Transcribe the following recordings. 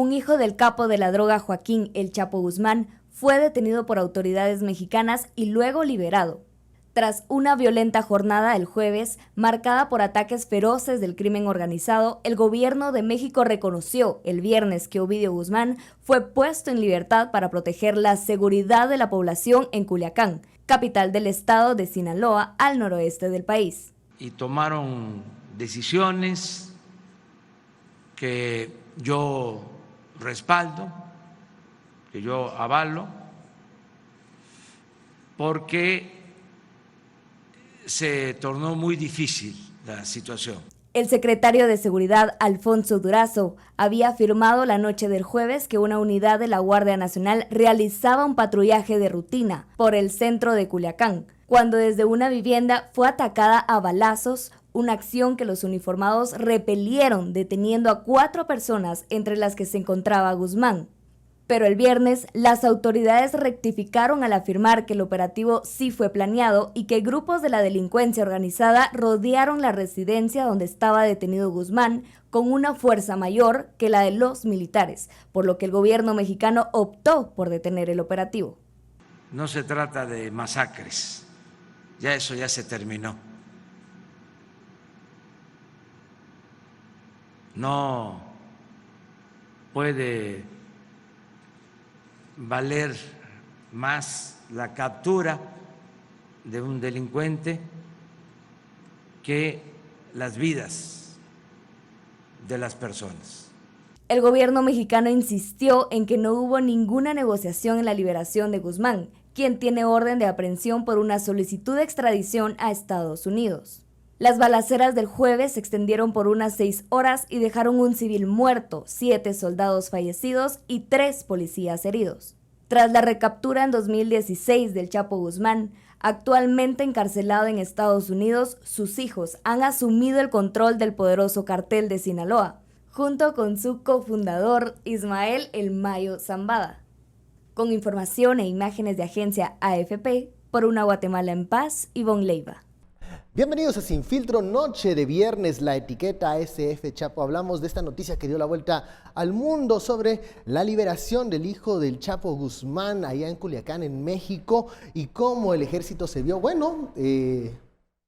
un hijo del capo de la droga Joaquín El Chapo Guzmán fue detenido por autoridades mexicanas y luego liberado. Tras una violenta jornada el jueves, marcada por ataques feroces del crimen organizado, el gobierno de México reconoció el viernes que Ovidio Guzmán fue puesto en libertad para proteger la seguridad de la población en Culiacán, capital del estado de Sinaloa, al noroeste del país. Y tomaron decisiones que yo respaldo, que yo avalo, porque se tornó muy difícil la situación. El secretario de Seguridad, Alfonso Durazo, había afirmado la noche del jueves que una unidad de la Guardia Nacional realizaba un patrullaje de rutina por el centro de Culiacán, cuando desde una vivienda fue atacada a balazos, una acción que los uniformados repelieron deteniendo a 4 personas entre las que se encontraba Guzmán. Pero el viernes, las autoridades rectificaron al afirmar que el operativo sí fue planeado y que grupos de la delincuencia organizada rodearon la residencia donde estaba detenido Guzmán con una fuerza mayor que la de los militares, por lo que el gobierno mexicano optó por detener el operativo. No se trata de masacres, ya eso ya se terminó. No puede valer más la captura de un delincuente que las vidas de las personas. El gobierno mexicano insistió en que no hubo ninguna negociación en la liberación de Guzmán, quien tiene orden de aprehensión por una solicitud de extradición a Estados Unidos. Las balaceras del jueves se extendieron por unas 6 horas y dejaron un civil muerto, 7 soldados fallecidos y 3 policías heridos. Tras la recaptura en 2016 del Chapo Guzmán, actualmente encarcelado en Estados Unidos, sus hijos han asumido el control del poderoso cartel de Sinaloa, junto con su cofundador Ismael El Mayo Zambada. Con información e imágenes de agencia AFP, por una Guatemala en paz, Ivonne Leiva. Bienvenidos a Sin Filtro, noche de viernes, la etiqueta SF Chapo. Hablamos de esta noticia que dio la vuelta al mundo sobre la liberación del hijo del Chapo Guzmán allá en Culiacán, en México, y cómo el ejército se vio,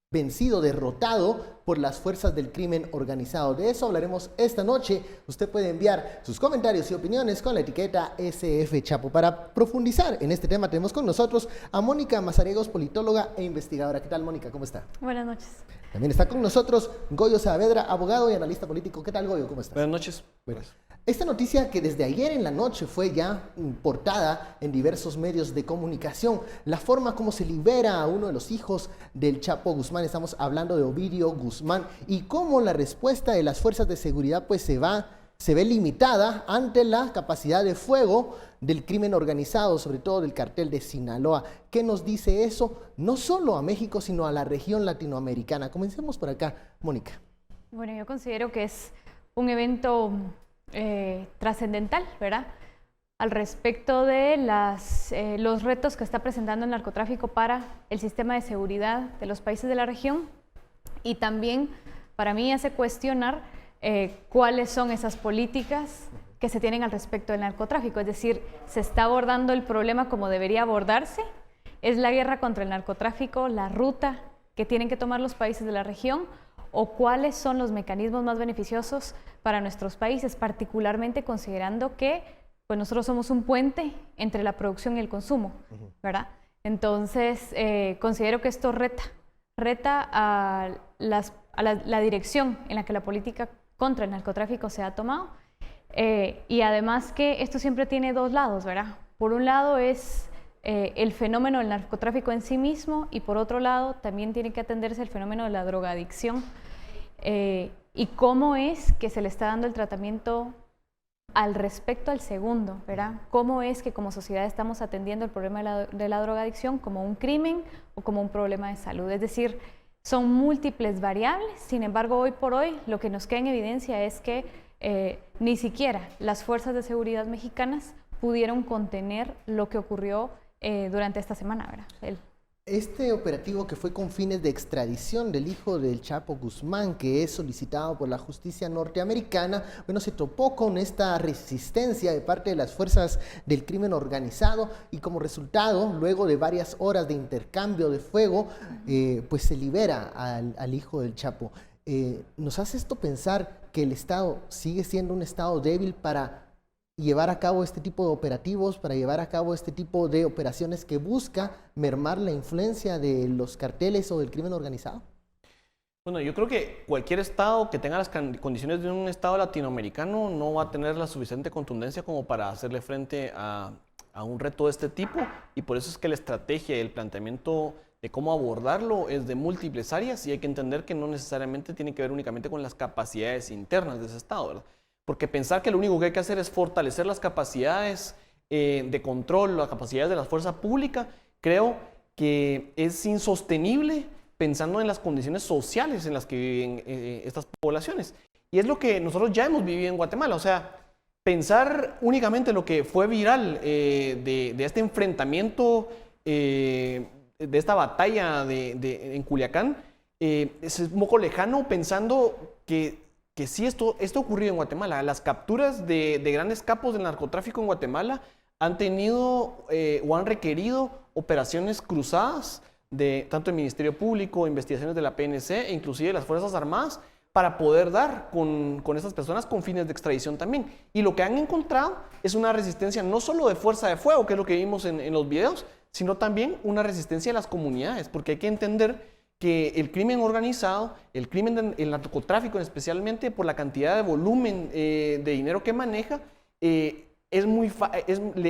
vencido, derrotado por las fuerzas del crimen organizado. De eso hablaremos esta noche. Usted puede enviar sus comentarios y opiniones con la etiqueta SF Chapo. Para profundizar en este tema tenemos con nosotros a Mónica Mazariegos, politóloga e investigadora. ¿Qué tal, Mónica? ¿Cómo está? Buenas noches. También está con nosotros Goyo Saavedra, abogado y analista político. ¿Qué tal, Goyo? ¿Cómo estás? Buenas noches. Buenas. Esta noticia que desde ayer en la noche fue ya portada en diversos medios de comunicación, la forma como se libera a uno de los hijos del Chapo Guzmán, estamos hablando de Ovidio Guzmán, y cómo la respuesta de las fuerzas de seguridad pues se ve limitada ante la capacidad de fuego del crimen organizado, sobre todo del cartel de Sinaloa. ¿Qué nos dice eso? No solo a México, sino a la región latinoamericana. Comencemos por acá, Mónica. Bueno, yo considero que es un evento trascendental, ¿verdad? Al respecto de los retos que está presentando el narcotráfico para el sistema de seguridad de los países de la región, y también para mí hace cuestionar cuáles son esas políticas que se tienen al respecto del narcotráfico. Es decir, ¿se está abordando el problema como debería abordarse? ¿Es la guerra contra el narcotráfico la ruta que tienen que tomar los países de la región? ¿O cuáles son los mecanismos más beneficiosos para nuestros países, particularmente considerando que pues, nosotros somos un puente entre la producción y el consumo, ¿verdad? Entonces, considero que esto reta a la dirección en la que la política contra el narcotráfico se ha tomado, y además que esto siempre tiene dos lados, ¿verdad? Por un lado es el fenómeno del narcotráfico en sí mismo, y por otro lado también tiene que atenderse el fenómeno de la drogadicción, y cómo es que se le está dando el tratamiento al respecto al segundo, ¿verdad? Cómo es que como sociedad estamos atendiendo el problema de la drogadicción como un crimen o como un problema de salud. Es decir, son múltiples variables. Sin embargo, hoy por hoy lo que nos queda en evidencia es que ni siquiera las fuerzas de seguridad mexicanas pudieron contener lo que ocurrió durante esta semana, ¿verdad? Este operativo que fue con fines de extradición del hijo del Chapo Guzmán, que es solicitado por la justicia norteamericana, bueno, se topó con esta resistencia de parte de las fuerzas del crimen organizado y como resultado, luego de varias horas de intercambio de fuego, pues se libera al hijo del Chapo. ¿Nos hace esto pensar que el Estado sigue siendo un Estado débil para llevar a cabo este tipo de operativos, para llevar a cabo este tipo de operaciones que busca mermar la influencia de los carteles o del crimen organizado? Bueno, yo creo que cualquier Estado que tenga las condiciones de un Estado latinoamericano no va a tener la suficiente contundencia como para hacerle frente a un reto de este tipo, y por eso es que la estrategia y el planteamiento de cómo abordarlo es de múltiples áreas, y hay que entender que no necesariamente tiene que ver únicamente con las capacidades internas de ese Estado, ¿verdad? Porque pensar que lo único que hay que hacer es fortalecer las capacidades de control, las capacidades de la fuerza pública, creo que es insostenible pensando en las condiciones sociales en las que viven estas poblaciones. Y es lo que nosotros ya hemos vivido en Guatemala. O sea, pensar únicamente lo que fue viral de este enfrentamiento, de esta batalla en Culiacán, es un poco lejano pensando que sí, esto ocurrido en Guatemala. Las capturas de grandes capos del narcotráfico en Guatemala han tenido o han requerido operaciones cruzadas de tanto el Ministerio Público, investigaciones de la PNC e inclusive las Fuerzas Armadas para poder dar con estas personas con fines de extradición también. Y lo que han encontrado es una resistencia no solo de fuerza de fuego, que es lo que vimos en los videos, sino también una resistencia de las comunidades, porque hay que entender que el crimen organizado, el narcotráfico especialmente por la cantidad de volumen de dinero que maneja, le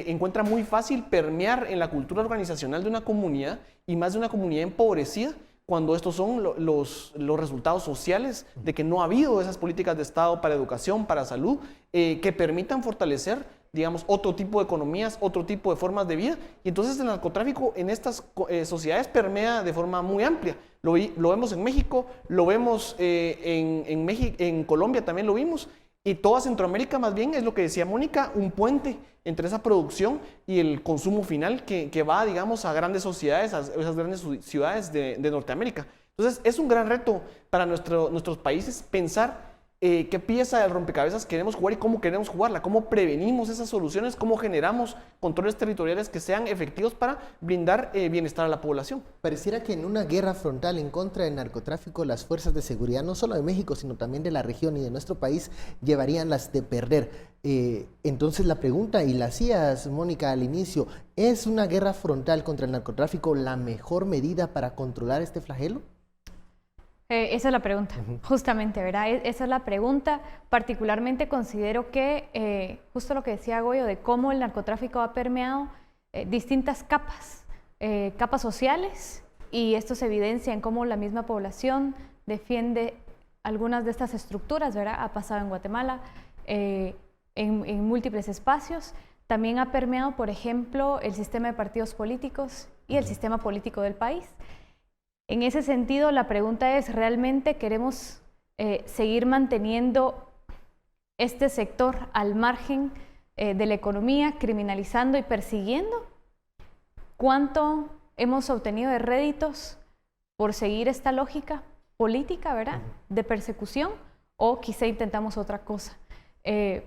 encuentra muy fácil permear en la cultura organizacional de una comunidad, y más de una comunidad empobrecida, cuando estos son los resultados sociales de que no ha habido esas políticas de Estado para educación, para salud, que permitan fortalecer, digamos, otro tipo de economías, otro tipo de formas de vida. Y entonces el narcotráfico en estas sociedades permea de forma muy amplia. Lo vemos en México, lo vemos en Colombia también lo vimos, y toda Centroamérica más bien es lo que decía Mónica, un puente entre esa producción y el consumo final que va, digamos, a grandes sociedades, a esas grandes ciudades de Norteamérica. Entonces es un gran reto para nuestros países pensar qué pieza del rompecabezas queremos jugar y cómo queremos jugarla, cómo prevenimos esas soluciones, cómo generamos controles territoriales que sean efectivos para brindar bienestar a la población. Pareciera que en una guerra frontal en contra del narcotráfico, las fuerzas de seguridad, no solo de México, sino también de la región y de nuestro país, llevarían las de perder. Entonces la pregunta, y la hacías, Mónica, al inicio, ¿es una guerra frontal contra el narcotráfico la mejor medida para controlar este flagelo? Esa es la pregunta, justamente, ¿verdad? Esa es la pregunta. Particularmente considero que, justo lo que decía Goyo, de cómo el narcotráfico ha permeado distintas capas sociales, y esto se evidencia en cómo la misma población defiende algunas de estas estructuras, ¿verdad? Ha pasado en Guatemala, en múltiples espacios. También ha permeado, por ejemplo, el sistema de partidos políticos y el sistema político del país. En ese sentido, la pregunta es, ¿realmente queremos seguir manteniendo este sector al margen de la economía, criminalizando y persiguiendo? ¿Cuánto hemos obtenido de réditos por seguir esta lógica política, ¿verdad?, de persecución, o quizá intentamos otra cosa?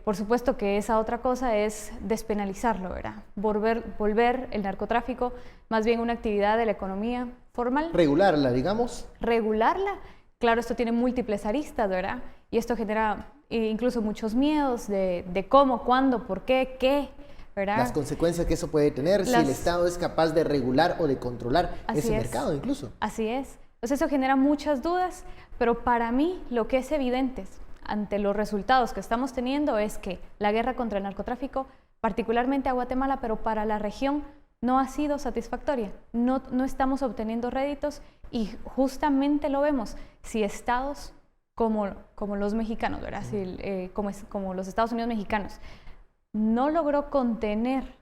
Por supuesto que esa otra cosa es despenalizarlo, ¿verdad? Volver el narcotráfico más bien una actividad de la economía formal. Regularla, digamos. Regularla. Claro, esto tiene múltiples aristas, ¿verdad? Y esto genera incluso muchos miedos de cómo, cuándo, por qué, ¿verdad? Las consecuencias que eso puede tener si el Estado es capaz de regular o de controlar ese mercado incluso. Así es. Entonces eso genera muchas dudas, pero para mí lo que es evidente ante los resultados que estamos teniendo es que la guerra contra el narcotráfico, particularmente a Guatemala, pero para la región, no ha sido satisfactoria. No estamos obteniendo réditos, y justamente lo vemos si estados como los mexicanos, ¿verdad? Como los Estados Unidos mexicanos, no logró contener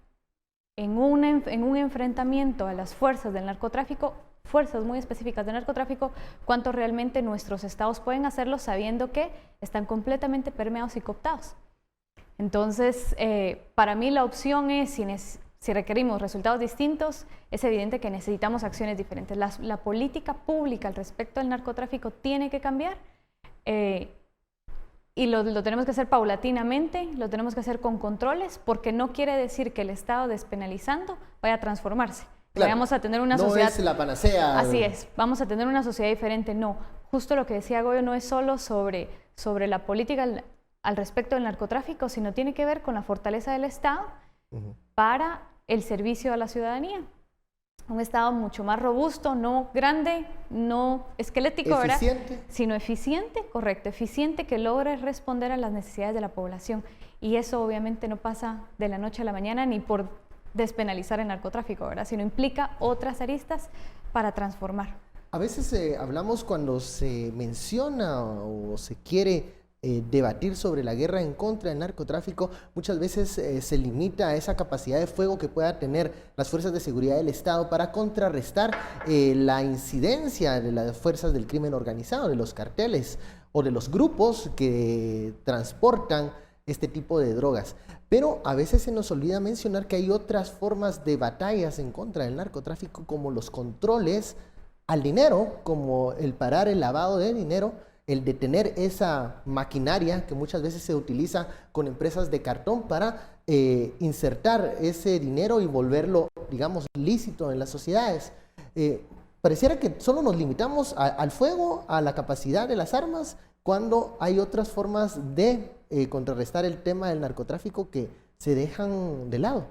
en un enfrentamiento a las fuerzas del narcotráfico, fuerzas muy específicas del narcotráfico, cuánto realmente nuestros estados pueden hacerlo sabiendo que están completamente permeados y cooptados. Entonces, para mí la opción es, si requerimos resultados distintos, es evidente que necesitamos acciones diferentes. La política pública al respecto del narcotráfico tiene que cambiar y lo tenemos que hacer paulatinamente, lo tenemos que hacer con controles, porque no quiere decir que el Estado despenalizando vaya a transformarse. Claro, vamos a tener una no sociedad... es la panacea. Así es, vamos a tener una sociedad diferente. No, justo lo que decía Goyo no es solo sobre la política al respecto del narcotráfico, sino tiene que ver con la fortaleza del Estado para el servicio a la ciudadanía. Un Estado mucho más robusto, no grande, no esquelético, eficiente, ¿verdad? Sino eficiente, correcto, eficiente, que logre responder a las necesidades de la población. Y eso obviamente no pasa de la noche a la mañana ni por despenalizar el narcotráfico, ¿verdad? Sino implica otras aristas para transformar. A veces hablamos cuando se menciona o se quiere debatir sobre la guerra en contra del narcotráfico, muchas veces se limita a esa capacidad de fuego que pueda tener las fuerzas de seguridad del Estado para contrarrestar la incidencia de las fuerzas del crimen organizado, de los carteles o de los grupos que transportan este tipo de drogas. Pero a veces se nos olvida mencionar que hay otras formas de batallas en contra del narcotráfico, como los controles al dinero, como el parar el lavado de dinero, el detener esa maquinaria que muchas veces se utiliza con empresas de cartón para insertar ese dinero y volverlo, digamos, lícito en las sociedades. Pareciera que solo nos limitamos al fuego, a la capacidad de las armas, cuando hay otras formas de contrarrestar el tema del narcotráfico que se dejan de lado.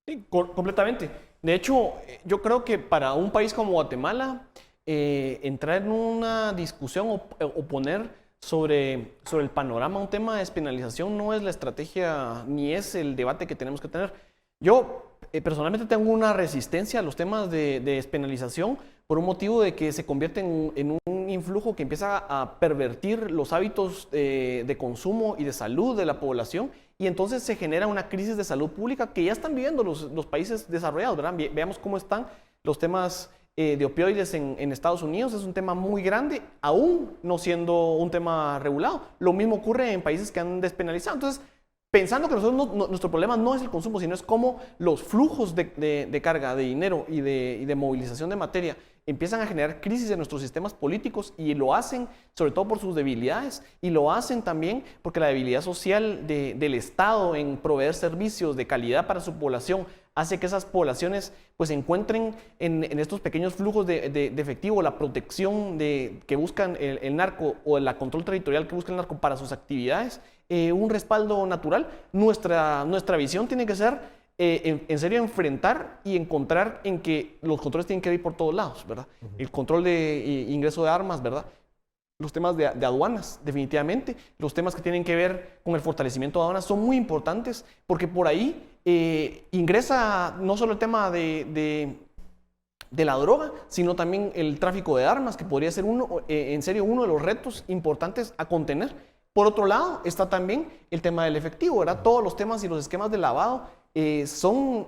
Sí, completamente. De hecho, yo creo que para un país como Guatemala, entrar en una discusión o poner sobre el panorama un tema de despenalización no es la estrategia ni es el debate que tenemos que tener. Yo personalmente tengo una resistencia a los temas de despenalización por un motivo de que se convierte en un influjo que empieza a pervertir los hábitos de consumo y de salud de la población, y entonces se genera una crisis de salud pública que ya están viviendo los países desarrollados, ¿verdad? Veamos cómo están los temas de opioides en Estados Unidos. Es un tema muy grande, aún no siendo un tema regulado. Lo mismo ocurre en países que han despenalizado. Entonces, pensando que nuestro problema no es el consumo, sino es cómo los flujos de carga, de dinero y de movilización de materia empiezan a generar crisis en nuestros sistemas políticos, y lo hacen sobre todo por sus debilidades, y lo hacen también porque la debilidad social del Estado en proveer servicios de calidad para su población hace que esas poblaciones pues encuentren en estos pequeños flujos de efectivo la protección que buscan el narco, o el control territorial que busca el narco para sus actividades, un respaldo natural. Nuestra visión tiene que ser en serio enfrentar y encontrar en que los controles tienen que ir por todos lados, ¿verdad? El control de ingreso de armas, ¿verdad? Los temas de aduanas, definitivamente. Los temas que tienen que ver con el fortalecimiento de aduanas son muy importantes, porque por ahí ingresa no solo el tema de la droga, sino también el tráfico de armas, que podría ser en serio uno de los retos importantes a contener. Por otro lado, está también el tema del efectivo, ¿verdad? Todos los temas y los esquemas de lavado son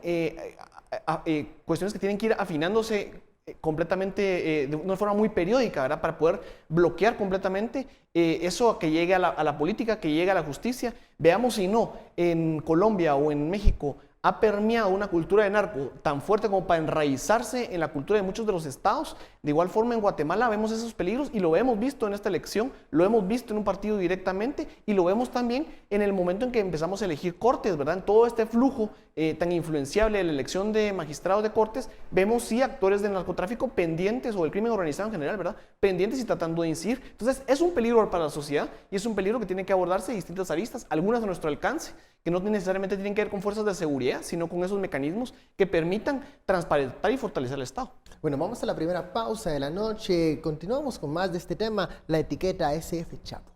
cuestiones que tienen que ir afinándose completamente de una forma muy periódica, ¿verdad? Para poder bloquear completamente eso, que llegue a la política, que llegue a la justicia. Veamos si no, en Colombia o en México ha permeado una cultura de narco tan fuerte como para enraizarse en la cultura de muchos de los estados. De igual forma, en Guatemala vemos esos peligros, y lo hemos visto en esta elección, lo hemos visto en un partido directamente, y lo vemos también en el momento en que empezamos a elegir cortes, ¿verdad? En todo este flujo tan influenciable de la elección de magistrados de cortes, vemos sí actores del narcotráfico pendientes, o del crimen organizado en general, ¿verdad? Pendientes y tratando de incidir. Entonces, es un peligro para la sociedad, y es un peligro que tiene que abordarse de distintas aristas, algunas a nuestro alcance, que no necesariamente tienen que ver con fuerzas de seguridad, sino con esos mecanismos que permitan transparentar y fortalecer el Estado. Bueno, vamos a la primera pausa de la noche. Continuamos con más de este tema, la etiqueta SF Chapo.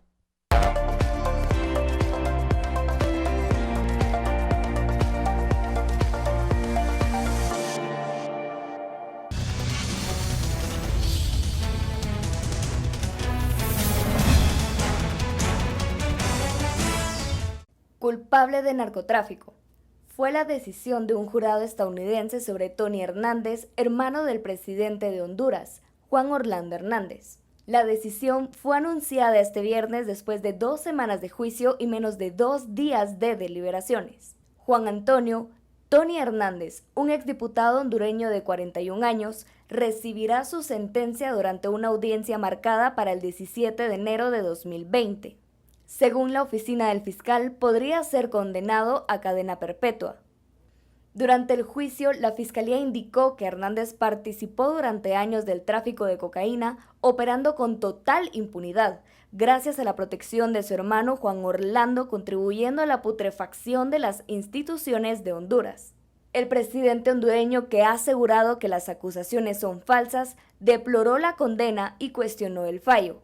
Culpable de narcotráfico. Fue la decisión de un jurado estadounidense sobre Tony Hernández, hermano del presidente de Honduras, Juan Orlando Hernández. La decisión fue anunciada este viernes después de 2 semanas de juicio y menos de 2 días de deliberaciones. Juan Antonio Tony Hernández, un exdiputado hondureño de 41 años, recibirá su sentencia durante una audiencia marcada para el 17 de enero de 2020. Según la oficina del fiscal, podría ser condenado a cadena perpetua. Durante el juicio, la fiscalía indicó que Hernández participó durante años del tráfico de cocaína, operando con total impunidad, gracias a la protección de su hermano Juan Orlando, contribuyendo a la putrefacción de las instituciones de Honduras. El presidente hondureño, que ha asegurado que las acusaciones son falsas, deploró la condena y cuestionó el fallo.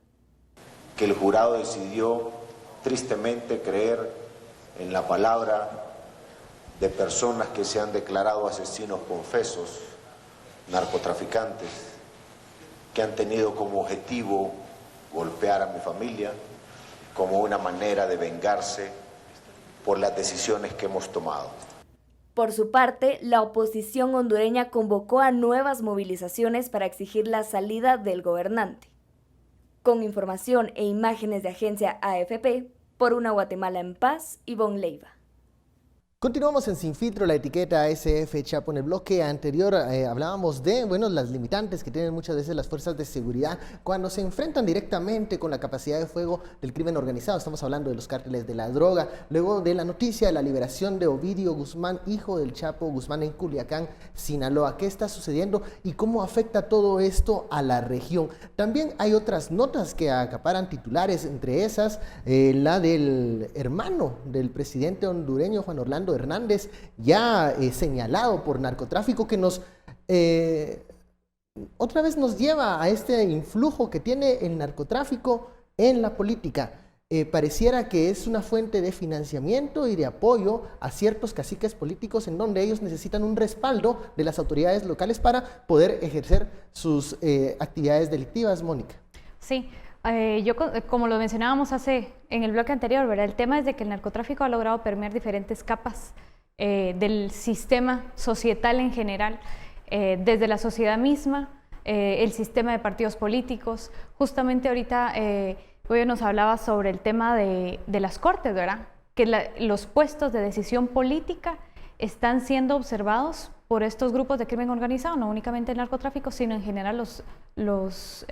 Que el jurado decidió tristemente creer en la palabra de personas que se han declarado asesinos confesos, narcotraficantes, que han tenido como objetivo golpear a mi familia como una manera de vengarse por las decisiones que hemos tomado. Por su parte, la oposición hondureña convocó a nuevas movilizaciones para exigir la salida del gobernante. Con información e imágenes de agencia AFP, por una Guatemala en paz, Ivonne Leiva. Continuamos en Sin Filtro, la etiqueta SF Chapo. En el bloque anterior hablábamos de las limitantes que tienen muchas veces las fuerzas de seguridad cuando se enfrentan directamente con la capacidad de fuego del crimen organizado. Estamos hablando de los cárteles de la droga. Luego de la noticia de la liberación de Ovidio Guzmán, hijo del Chapo Guzmán, en Culiacán, Sinaloa. ¿Qué está sucediendo y cómo afecta todo esto a la región? También hay otras notas que acaparan titulares, entre esas la del hermano del presidente hondureño, Juan Orlando Hernández, ya señalado por narcotráfico, que nos otra vez nos lleva a este influjo que tiene el narcotráfico en la política. Pareciera que es una fuente de financiamiento y de apoyo a ciertos caciques políticos en donde ellos necesitan un respaldo de las autoridades locales para poder ejercer sus actividades delictivas, Mónica. Sí. Yo, como lo mencionábamos en el bloque anterior, ¿verdad? El tema es de que el narcotráfico ha logrado permear diferentes capas del sistema societal en general, desde la sociedad misma, el sistema de partidos políticos. Justamente ahorita hoy nos hablaba sobre el tema de las cortes, ¿verdad? Que los puestos de decisión política están siendo observados por estos grupos de crimen organizado, no únicamente el narcotráfico, sino en general los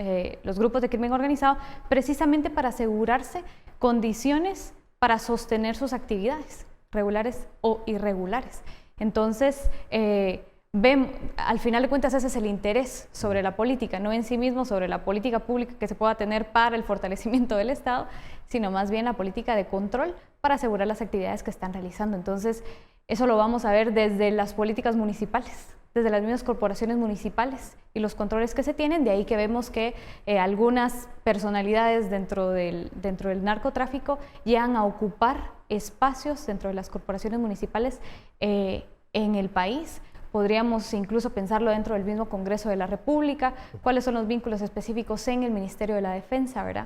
grupos de crimen organizado, precisamente para asegurarse condiciones para sostener sus actividades, regulares o irregulares. Entonces, al final de cuentas ese es el interés sobre la política, no en sí mismo sobre la política pública que se pueda tener para el fortalecimiento del Estado, sino más bien la política de control para asegurar las actividades que están realizando. Entonces, eso lo vamos a ver desde las políticas municipales, desde las mismas corporaciones municipales y los controles que se tienen. De ahí que vemos que algunas personalidades dentro del narcotráfico llegan a ocupar espacios dentro de las corporaciones municipales en el país. Podríamos incluso pensarlo dentro del mismo Congreso de la República, cuáles son los vínculos específicos en el Ministerio de la Defensa, ¿verdad?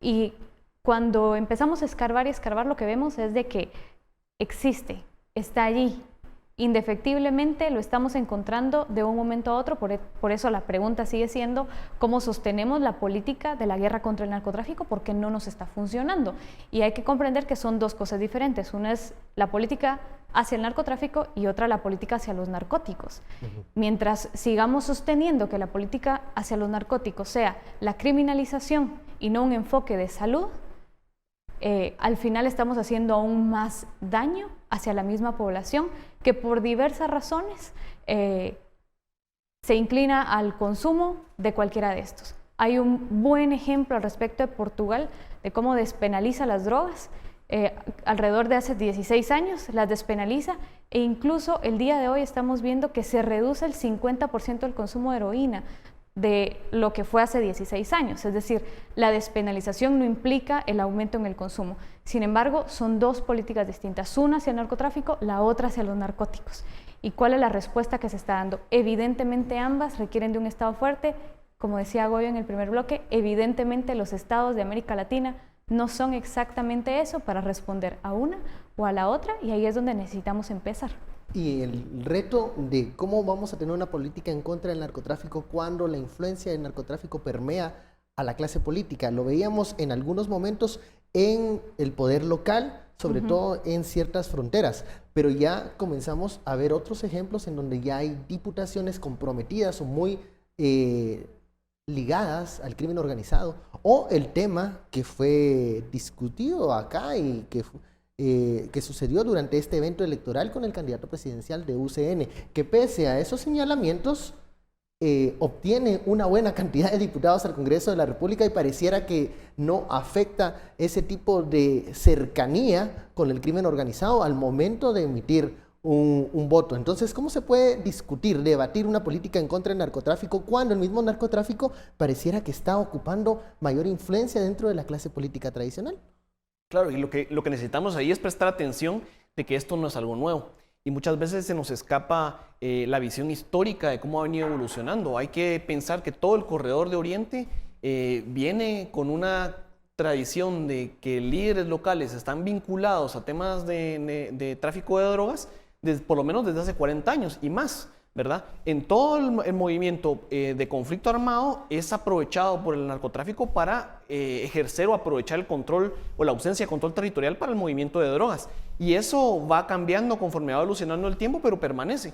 Y cuando empezamos a escarbar y escarbar, lo que vemos es de que existe, está allí, indefectiblemente lo estamos encontrando de un momento a otro. Por eso la pregunta sigue siendo cómo sostenemos la política de la guerra contra el narcotráfico, porque no nos está funcionando. Y hay que comprender que son dos cosas diferentes. Una es la política hacia el narcotráfico y otra la política hacia los narcóticos. Mientras sigamos sosteniendo que la política hacia los narcóticos sea la criminalización y no un enfoque de salud, al final estamos haciendo aún más daño hacia la misma población que por diversas razones se inclina al consumo de cualquiera de estos. Hay un buen ejemplo al respecto de Portugal de cómo despenaliza las drogas. Alrededor de hace 16 años las despenaliza, e incluso el día de hoy estamos viendo que se reduce el 50% del consumo de heroína de lo que fue hace 16 años. Es decir, la despenalización no implica el aumento en el consumo. Sin embargo, son dos políticas distintas, una hacia el narcotráfico, la otra hacia los narcóticos. ¿Y cuál es la respuesta que se está dando? Evidentemente ambas requieren de un Estado fuerte. Como decía Goyo en el primer bloque, evidentemente los estados de América Latina no son exactamente eso para responder a una o a la otra, y ahí es donde necesitamos empezar. Y el reto de cómo vamos a tener una política en contra del narcotráfico cuando la influencia del narcotráfico permea a la clase política. Lo veíamos en algunos momentos en el poder local, sobre todo en ciertas fronteras, pero ya comenzamos a ver otros ejemplos en donde ya hay diputaciones comprometidas o muy ligadas al crimen organizado, o el tema que fue discutido acá y que sucedió durante este evento electoral con el candidato presidencial de UCN, que pese a esos señalamientos obtiene una buena cantidad de diputados al Congreso de la República y pareciera que no afecta ese tipo de cercanía con el crimen organizado al momento de emitir un voto. Entonces, ¿cómo se puede discutir, debatir una política en contra del narcotráfico cuando el mismo narcotráfico pareciera que está ocupando mayor influencia dentro de la clase política tradicional? Claro, y lo que necesitamos ahí es prestar atención de que esto no es algo nuevo. Y muchas veces se nos escapa la visión histórica de cómo ha venido evolucionando. Hay que pensar que todo el corredor de Oriente viene con una tradición de que líderes locales están vinculados a temas de tráfico de drogas, por lo menos desde hace 40 años y más, ¿verdad? En todo el movimiento de conflicto armado es aprovechado por el narcotráfico para ejercer o aprovechar el control o la ausencia de control territorial para el movimiento de drogas. Y eso va cambiando conforme va evolucionando el tiempo, pero permanece.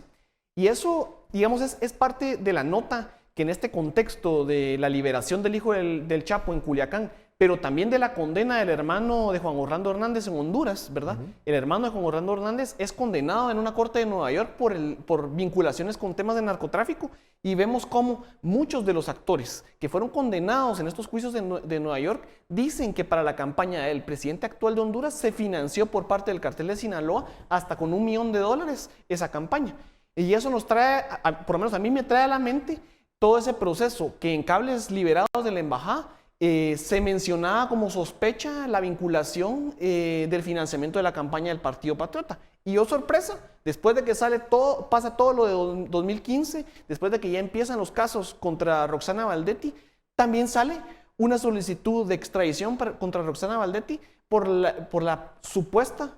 Y eso, digamos, es parte de la nota que en este contexto de la liberación del hijo del Chapo en Culiacán, pero también de la condena del hermano de Juan Orlando Hernández en Honduras, ¿verdad? El hermano de Juan Orlando Hernández es condenado en una corte de Nueva York por vinculaciones con temas de narcotráfico, y vemos cómo muchos de los actores que fueron condenados en estos juicios de Nueva York dicen que para la campaña del presidente actual de Honduras se financió por parte del cartel de Sinaloa hasta con $1 millón esa campaña. Y eso nos trae, por lo menos a mí me trae a la mente todo ese proceso que en cables liberados de la embajada se mencionaba como sospecha la vinculación del financiamiento de la campaña del Partido Patriota. Y oh sorpresa, después de que pasa todo lo de 2015, después de que ya empiezan los casos contra Roxana Valdetti, también sale una solicitud de extradición contra Roxana Valdetti por la supuesta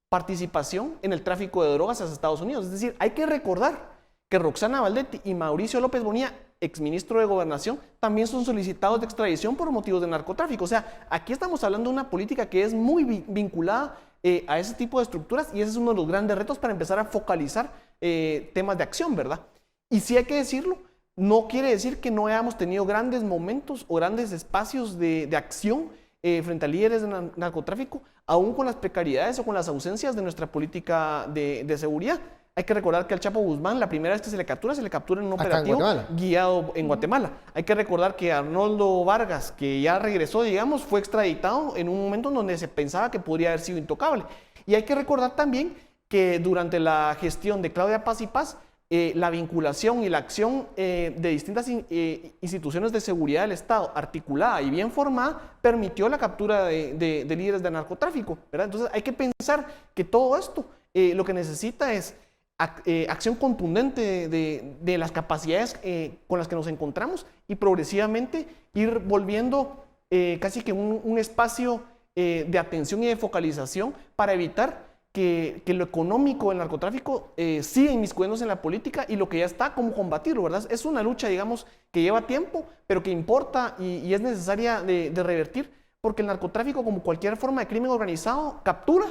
participación en el tráfico de drogas hacia Estados Unidos. Es decir, hay que recordar que Roxana Valdetti y Mauricio López Bonilla, exministro de Gobernación, también son solicitados de extradición por motivos de narcotráfico. O sea, aquí estamos hablando de una política que es muy vinculada a ese tipo de estructuras, y ese es uno de los grandes retos para empezar a focalizar temas de acción, ¿verdad? Y sí hay que decirlo, no quiere decir que no hayamos tenido grandes momentos o grandes espacios de acción frente a líderes de narcotráfico, aún con las precariedades o con las ausencias de nuestra política de seguridad. Hay que recordar que al Chapo Guzmán, la primera vez que se le captura en un operativo guiado en Guatemala. Hay que recordar que Arnoldo Vargas, que ya regresó, digamos, fue extraditado en un momento en donde se pensaba que podría haber sido intocable. Y hay que recordar también que durante la gestión de Claudia Paz y Paz, la vinculación y la acción de distintas instituciones de seguridad del Estado, articulada y bien formada, permitió la captura de líderes de narcotráfico, ¿verdad? Entonces hay que pensar que todo esto lo que necesita es acción contundente de las capacidades con las que nos encontramos, y progresivamente ir volviendo casi que un espacio de atención y de focalización para evitar que lo económico del narcotráfico siga inmiscuyéndose en la política, y lo que ya está, cómo combatirlo, ¿verdad? Es una lucha, digamos, que lleva tiempo, pero que importa y es necesaria de revertir, porque el narcotráfico, como cualquier forma de crimen organizado, captura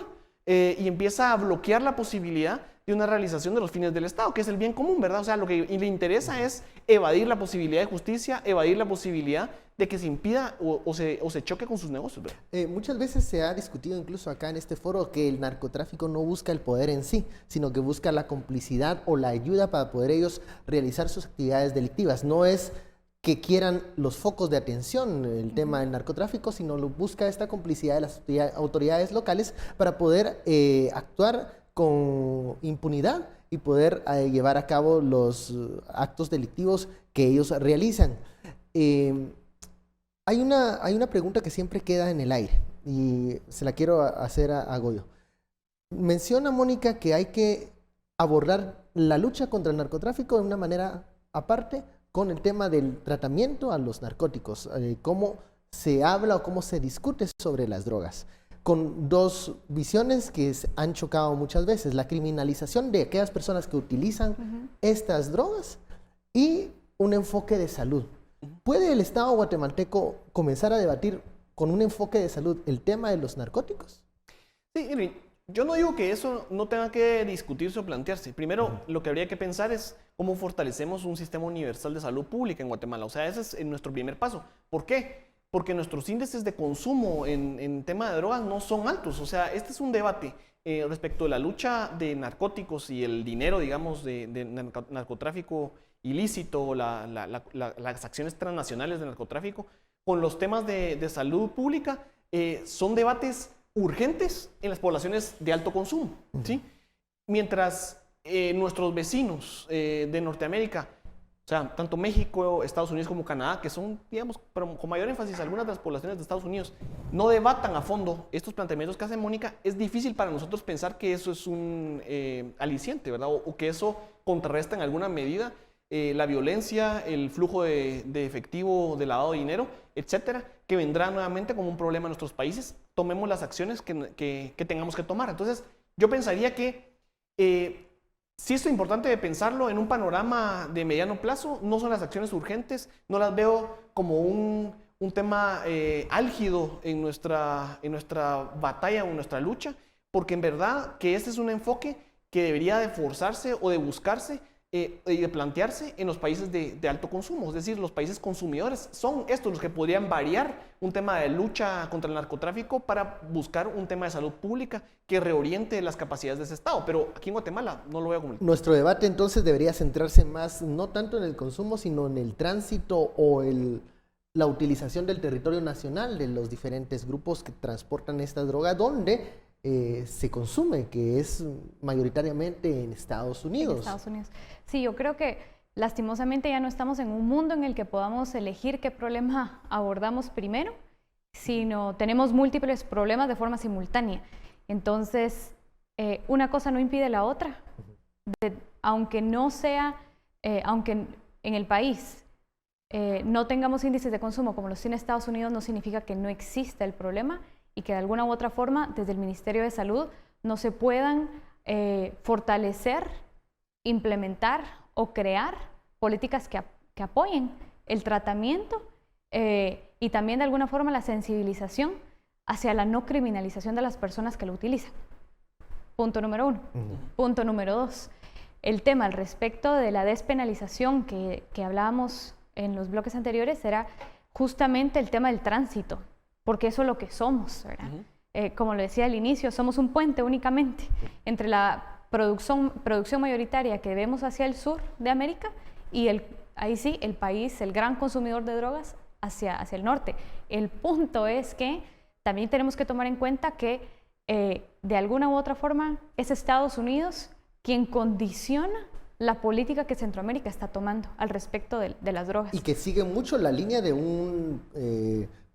y empieza a bloquear la posibilidad de una realización de los fines del Estado, que es el bien común, ¿verdad? O sea, lo que le interesa es evadir la posibilidad de justicia, evadir la posibilidad de que se impida o se choque con sus negocios, ¿verdad? Muchas veces se ha discutido incluso acá en este foro que el narcotráfico no busca el poder en sí, sino que busca la complicidad o la ayuda para poder ellos realizar sus actividades delictivas. No es que quieran los focos de atención el tema del narcotráfico, sino busca esta complicidad de las autoridades locales para poder actuar con impunidad y poder llevar a cabo los actos delictivos que ellos realizan. Hay una pregunta que siempre queda en el aire y se la quiero hacer a Goyo. Menciona Mónica que hay que abordar la lucha contra el narcotráfico de una manera aparte con el tema del tratamiento a los narcóticos, cómo se habla o cómo se discute sobre las drogas, con dos visiones que han chocado muchas veces: la criminalización de aquellas personas que utilizan estas drogas y un enfoque de salud. ¿Puede el Estado guatemalteco comenzar a debatir con un enfoque de salud el tema de los narcóticos? Sí, Irving, yo no digo que eso no tenga que discutirse o plantearse. Primero, lo que habría que pensar es cómo fortalecemos un sistema universal de salud pública en Guatemala. O sea, ese es nuestro primer paso. ¿Por qué? Porque nuestros índices de consumo en tema de drogas no son altos. O sea, este es un debate respecto de la lucha de narcóticos y el dinero, digamos, de narcotráfico ilícito, las acciones transnacionales de narcotráfico, con los temas de salud pública, son debates urgentes en las poblaciones de alto consumo, ¿sí? Mientras nuestros vecinos de Norteamérica, o sea, tanto México, Estados Unidos como Canadá, que son, digamos, pero con mayor énfasis algunas de las poblaciones de Estados Unidos, no debatan a fondo estos planteamientos que hace Mónica, es difícil para nosotros pensar que eso es un aliciente, ¿verdad? O que eso contrarresta en alguna medida la violencia, el flujo de efectivo de lavado de dinero, etcétera, que vendrá nuevamente como un problema en nuestros países. Tomemos las acciones que tengamos que tomar. Entonces, yo pensaría que sí es importante de pensarlo en un panorama de mediano plazo. No son las acciones urgentes, no las veo como un tema álgido en nuestra batalla o en nuestra lucha, porque en verdad que este es un enfoque que debería de forzarse o de buscarse y de plantearse en los países de alto consumo, es decir, los países consumidores. Son estos los que podrían variar un tema de lucha contra el narcotráfico para buscar un tema de salud pública que reoriente las capacidades de ese Estado. Pero aquí en Guatemala no lo veo como... Nuestro debate entonces debería centrarse más, no tanto en el consumo, sino en el tránsito o la utilización del territorio nacional de los diferentes grupos que transportan esta droga, donde se consume, que es mayoritariamente en Estados Unidos. En Estados Unidos. Sí, yo creo que lastimosamente ya no estamos en un mundo en el que podamos elegir qué problema abordamos primero, sino tenemos múltiples problemas de forma simultánea. Entonces, una cosa no impide la otra. Aunque no sea, aunque en el país no tengamos índices de consumo como los tiene Estados Unidos, no significa que no exista el problema y que de alguna u otra forma desde el Ministerio de Salud no se puedan fortalecer, implementar o crear políticas que apoyen el tratamiento y también de alguna forma la sensibilización hacia la no criminalización de las personas que lo utilizan. Punto número 1. Punto número 2. El tema al respecto de la despenalización que hablábamos en los bloques anteriores era justamente el tema del tránsito, porque eso es lo que somos, ¿verdad? Como lo decía al inicio, somos un puente únicamente entre la producción mayoritaria que vemos hacia el sur de América y ahí sí, el país, el gran consumidor de drogas hacia el norte. El punto es que también tenemos que tomar en cuenta que de alguna u otra forma es Estados Unidos quien condiciona la política que Centroamérica está tomando al respecto de las drogas. Y que sigue mucho la línea de un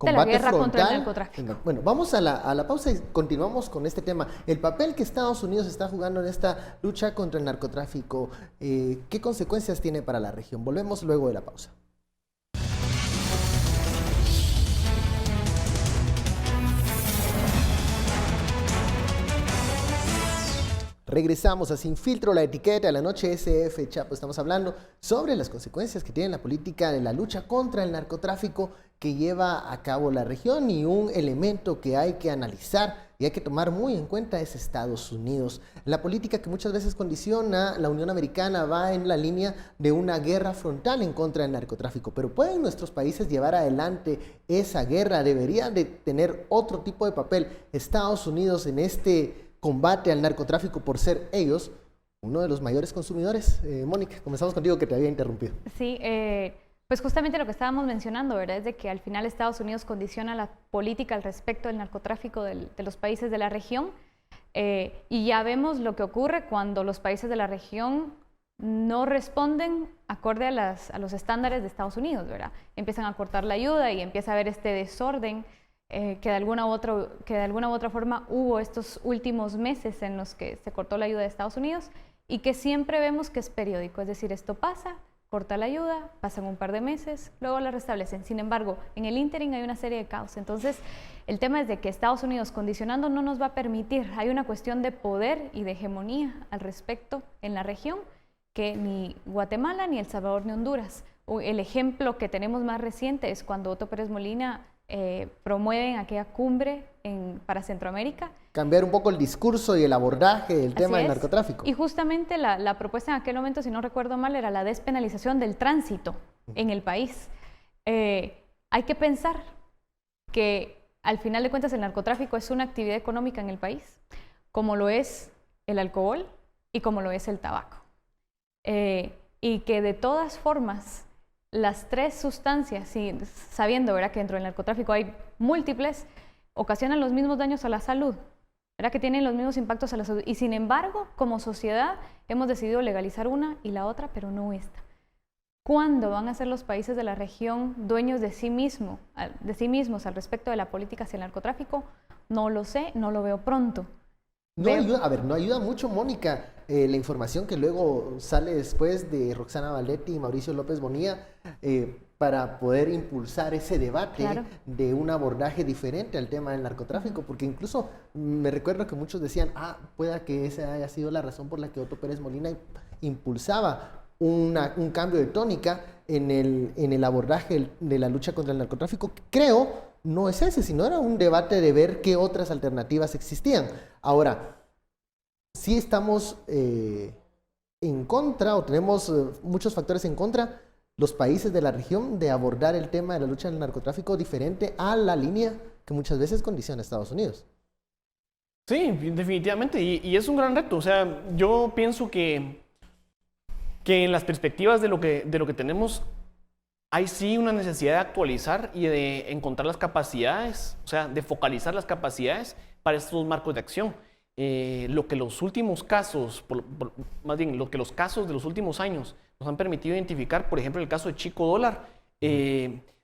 de la guerra frontal contra el narcotráfico. Bueno, vamos a la pausa y continuamos con este tema. El papel que Estados Unidos está jugando en esta lucha contra el narcotráfico, ¿qué consecuencias tiene para la región? Volvemos luego de la pausa. Regresamos a Sin Filtro, la etiqueta de la noche SF Chapo. Estamos hablando sobre las consecuencias que tiene la política de la lucha contra el narcotráfico que lleva a cabo la región, y un elemento que hay que analizar y hay que tomar muy en cuenta es Estados Unidos. La política que muchas veces condiciona la Unión Americana va en la línea de una guerra frontal en contra del narcotráfico, pero ¿pueden nuestros países llevar adelante esa guerra? ¿Debería de tener otro tipo de papel Estados Unidos en este combate al narcotráfico por ser ellos uno de los mayores consumidores? Mónica, comenzamos contigo, que te había interrumpido. Sí, pues justamente lo que estábamos mencionando, ¿verdad? Es de que al final Estados Unidos condiciona la política al respecto del narcotráfico de los países de la región, y ya vemos lo que ocurre cuando los países de la región no responden acorde a los estándares de Estados Unidos, ¿verdad? Empiezan a cortar la ayuda y empieza a haber este desorden que de alguna u otra forma hubo estos últimos meses en los que se cortó la ayuda de Estados Unidos, y que siempre vemos que es periódico, es decir, esto pasa, corta la ayuda, pasan un par de meses, luego la restablecen. Sin embargo, en el ínterin hay una serie de caos. Entonces, el tema es de que Estados Unidos condicionando no nos va a permitir. Hay una cuestión de poder y de hegemonía al respecto en la región que ni Guatemala, ni El Salvador, ni Honduras. El ejemplo que tenemos más reciente es cuando Otto Pérez Molina promueven aquella cumbre para Centroamérica. Cambiar un poco el discurso y el abordaje del tema del narcotráfico. Y justamente la propuesta en aquel momento, si no recuerdo mal, era la despenalización del tránsito en el país. Hay que pensar que al final de cuentas el narcotráfico es una actividad económica en el país, como lo es el alcohol y como lo es el tabaco. Y que de todas formas las tres sustancias, sabiendo, ¿verdad?, que dentro del narcotráfico hay múltiples, ocasionan los mismos daños a la salud, ¿verdad?, que tienen los mismos impactos a la salud. Y sin embargo, como sociedad, hemos decidido legalizar una y la otra, pero no esta. ¿Cuándo van a ser los países de la región dueños de sí mismos al respecto de la política hacia el narcotráfico? No lo sé, no lo veo pronto. No ayuda mucho, Mónica, la información que luego sale después de Roxana Valdetti y Mauricio López Bonilla para poder impulsar ese debate de un abordaje diferente al tema del narcotráfico, porque incluso me recuerdo que muchos decían, pueda que esa haya sido la razón por la que Otto Pérez Molina impulsaba un cambio de tónica en el abordaje de la lucha contra el narcotráfico. Creo no es ese, sino era un debate de ver qué otras alternativas existían. Ahora, sí estamos en contra, o tenemos muchos factores en contra, los países de la región, de abordar el tema de la lucha del narcotráfico diferente a la línea que muchas veces condiciona a Estados Unidos. Sí, definitivamente, y es un gran reto. O sea, yo pienso que en las perspectivas de lo que tenemos, hay sí una necesidad de actualizar y de encontrar las capacidades, o sea, de focalizar las capacidades para estos marcos de acción. Lo que los últimos casos, más bien lo que los casos de los últimos años nos han permitido identificar, por ejemplo, el caso de Chico Dólar,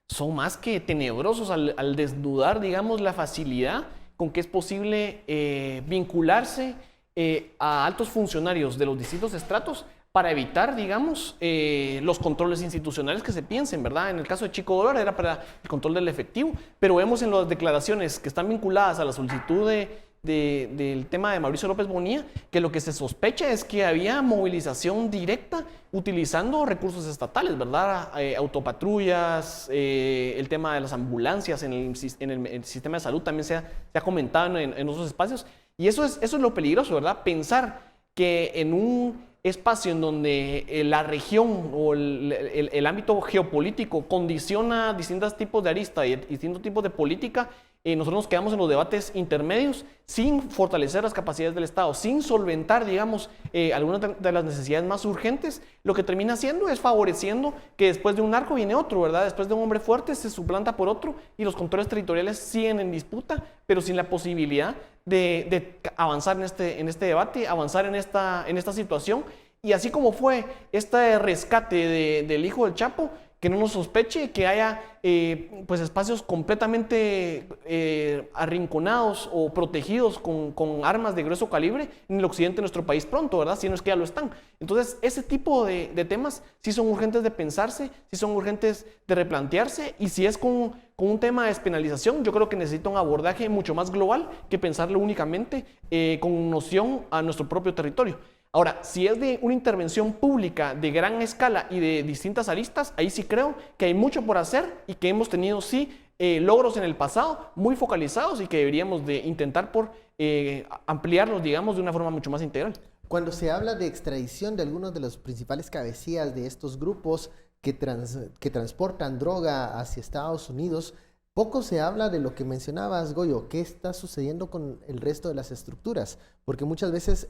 son más que tenebrosos al desnudar, digamos, la facilidad con que es posible vincularse a altos funcionarios de los distintos estratos para evitar, digamos, los controles institucionales que se piensen, ¿verdad? En el caso de Chico Dólar era para el control del efectivo, pero vemos en las declaraciones que están vinculadas a la solicitud del tema de Mauricio López Bonilla, que lo que se sospecha es que había movilización directa utilizando recursos estatales, ¿verdad? Autopatrullas, el tema de las ambulancias en el sistema de salud también se ha comentado en otros espacios. Y eso es lo peligroso, ¿verdad? Pensar que en un espacio en donde la región o el ámbito geopolítico condiciona distintos tipos de aristas y distintos tipos de política, nosotros nos quedamos en los debates intermedios sin fortalecer las capacidades del Estado, sin solventar, digamos, algunas de las necesidades más urgentes. Lo que termina haciendo es favoreciendo que después de un narco viene otro, ¿verdad? Después de un hombre fuerte se suplanta por otro y los controles territoriales siguen en disputa, pero sin la posibilidad de avanzar en este debate, avanzar en esta situación. Y así como fue este rescate del hijo del Chapo, que no nos sospeche que haya pues espacios completamente arrinconados o protegidos con armas de grueso calibre en el occidente de nuestro país pronto, ¿verdad? Si no es que ya lo están. Entonces, ese tipo de temas sí son urgentes de pensarse, sí son urgentes de replantearse, y si es con un tema de despenalización, yo creo que necesita un abordaje mucho más global que pensarlo únicamente con noción a nuestro propio territorio. Ahora, si es de una intervención pública de gran escala y de distintas aristas, ahí sí creo que hay mucho por hacer y que hemos tenido logros en el pasado muy focalizados y que deberíamos de intentar por ampliarlos, digamos, de una forma mucho más integral. Cuando se habla de extradición de algunos de los principales cabecillas de estos grupos que transportan droga hacia Estados Unidos, poco se habla de lo que mencionabas, Goyo, qué está sucediendo con el resto de las estructuras, porque muchas veces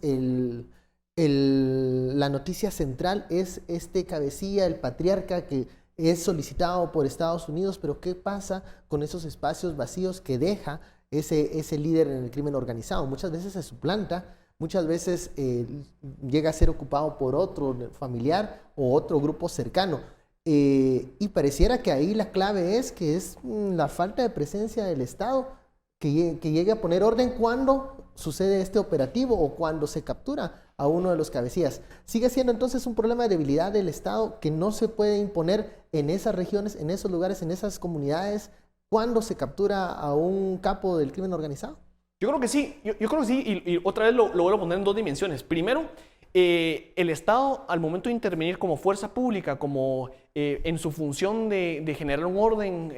la noticia central es este cabecilla, el patriarca que es solicitado por Estados Unidos, pero ¿qué pasa con esos espacios vacíos que deja ese líder en el crimen organizado? Muchas veces se suplanta, muchas veces llega a ser ocupado por otro familiar o otro grupo cercano. Y pareciera que ahí la clave es que es la falta de presencia del Estado que llegue a poner orden cuando sucede este operativo o cuando se captura a uno de los cabecillas. Sigue siendo entonces un problema de debilidad del Estado que no se puede imponer en esas regiones, en esos lugares, en esas comunidades, cuando se captura a un capo del crimen organizado. Yo creo que sí, y otra vez lo vuelvo a poner en dos dimensiones. Primero, el Estado, al momento de intervenir como fuerza pública, como en su función de generar un orden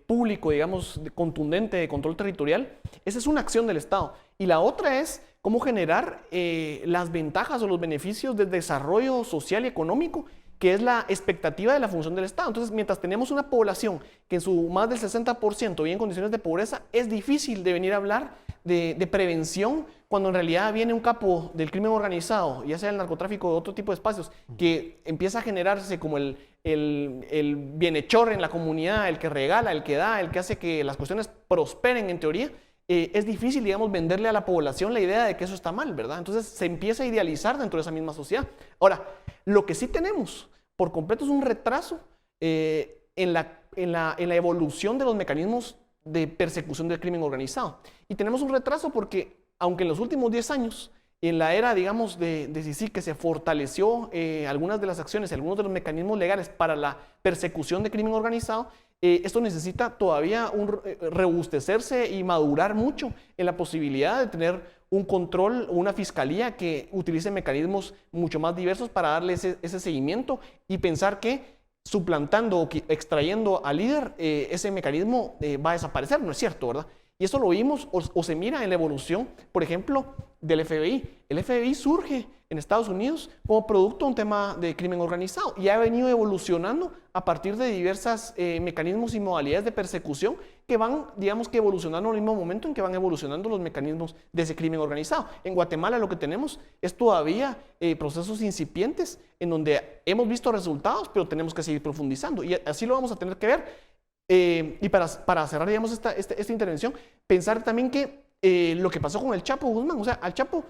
público, digamos, contundente de control territorial, esa es una acción del Estado. Y la otra es cómo generar las ventajas o los beneficios del desarrollo social y económico, que es la expectativa de la función del Estado. Entonces, mientras tenemos una población que en su más del 60% vive en condiciones de pobreza, es difícil de venir a hablar de prevención cuando en realidad viene un capo del crimen organizado, ya sea el narcotráfico o otro tipo de espacios, que empieza a generarse como el bienhechor en la comunidad, el que regala, el que da, el que hace que las cuestiones prosperen en teoría. Es difícil, digamos, venderle a la población la idea de que eso está mal, ¿verdad? Entonces se empieza a idealizar dentro de esa misma sociedad. Ahora, lo que sí tenemos por completo es un retraso en la evolución de los mecanismos de persecución del crimen organizado. Y tenemos un retraso porque, aunque en los últimos 10 años, en la era, digamos, de Sisi, que se fortaleció algunas de las acciones, algunos de los mecanismos legales para la persecución de crimen organizado, esto necesita todavía rebustecerse y madurar mucho en la posibilidad de tener un control o una fiscalía que utilice mecanismos mucho más diversos para darle ese seguimiento y pensar que suplantando o extrayendo al líder, ese mecanismo va a desaparecer. No es cierto, ¿verdad? Y eso lo vimos o se mira en la evolución, por ejemplo, del FBI. El FBI surge en Estados Unidos como producto de un tema de crimen organizado y ha venido evolucionando a partir de diversos mecanismos y modalidades de persecución que van, digamos, que evolucionando al mismo momento en que van evolucionando los mecanismos de ese crimen organizado. En Guatemala lo que tenemos es todavía procesos incipientes en donde hemos visto resultados, pero tenemos que seguir profundizando y así lo vamos a tener que ver. Y para cerrar, digamos, esta intervención, pensar también que lo que pasó con el Chapo Guzmán, o sea, al Chapo,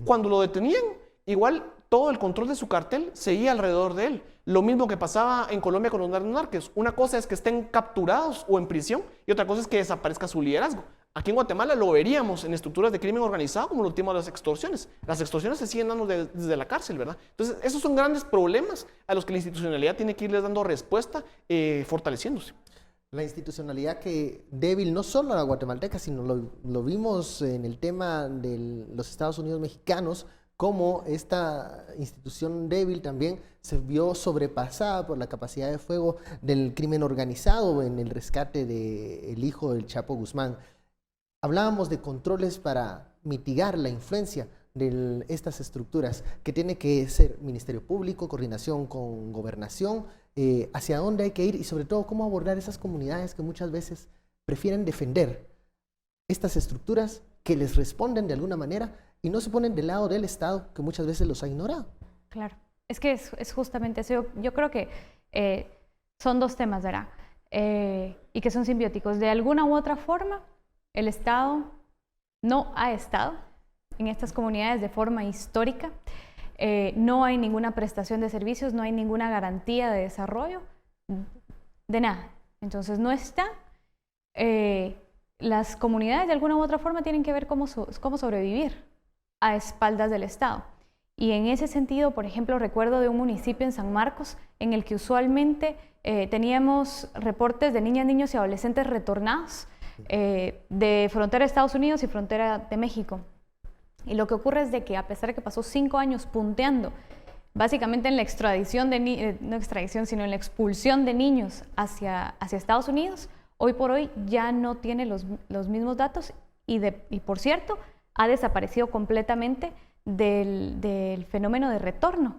cuando lo detenían, igual todo el control de su cartel seguía alrededor de él. Lo mismo que pasaba en Colombia con los narcos. Una cosa es que estén capturados o en prisión y otra cosa es que desaparezca su liderazgo. Aquí en Guatemala lo veríamos en estructuras de crimen organizado como lo tema de las extorsiones. Las extorsiones se siguen dando desde la cárcel, ¿verdad? Entonces, esos son grandes problemas a los que la institucionalidad tiene que irles dando respuesta, fortaleciéndose. La institucionalidad que débil no solo a la guatemalteca, sino lo vimos en el tema de los Estados Unidos mexicanos, como esta institución débil también se vio sobrepasada por la capacidad de fuego del crimen organizado en el rescate del hijo del Chapo Guzmán. Hablábamos de controles para mitigar la influencia de estas estructuras, que tiene que ser Ministerio Público, coordinación con Gobernación, hacia dónde hay que ir y sobre todo cómo abordar esas comunidades que muchas veces prefieren defender estas estructuras que les responden de alguna manera y no se ponen del lado del Estado que muchas veces los ha ignorado. Claro, es que es justamente eso. Yo creo que son dos temas, ¿verdad? Y que son simbióticos. De alguna u otra forma, el Estado no ha estado en estas comunidades de forma histórica. No hay ninguna prestación de servicios, no hay ninguna garantía de desarrollo, de nada. Entonces no está. Las comunidades de alguna u otra forma tienen que ver cómo sobrevivir a espaldas del Estado. Y en ese sentido, por ejemplo, recuerdo de un municipio en San Marcos en el que usualmente teníamos reportes de niñas, niños y adolescentes retornados de frontera de Estados Unidos y frontera de México. Y lo que ocurre es de que a pesar de que pasó 5 años punteando básicamente en la extradición no extradición, sino en la expulsión de niños hacia Estados Unidos, hoy por hoy ya no tiene los mismos datos y por cierto, ha desaparecido completamente del fenómeno de retorno.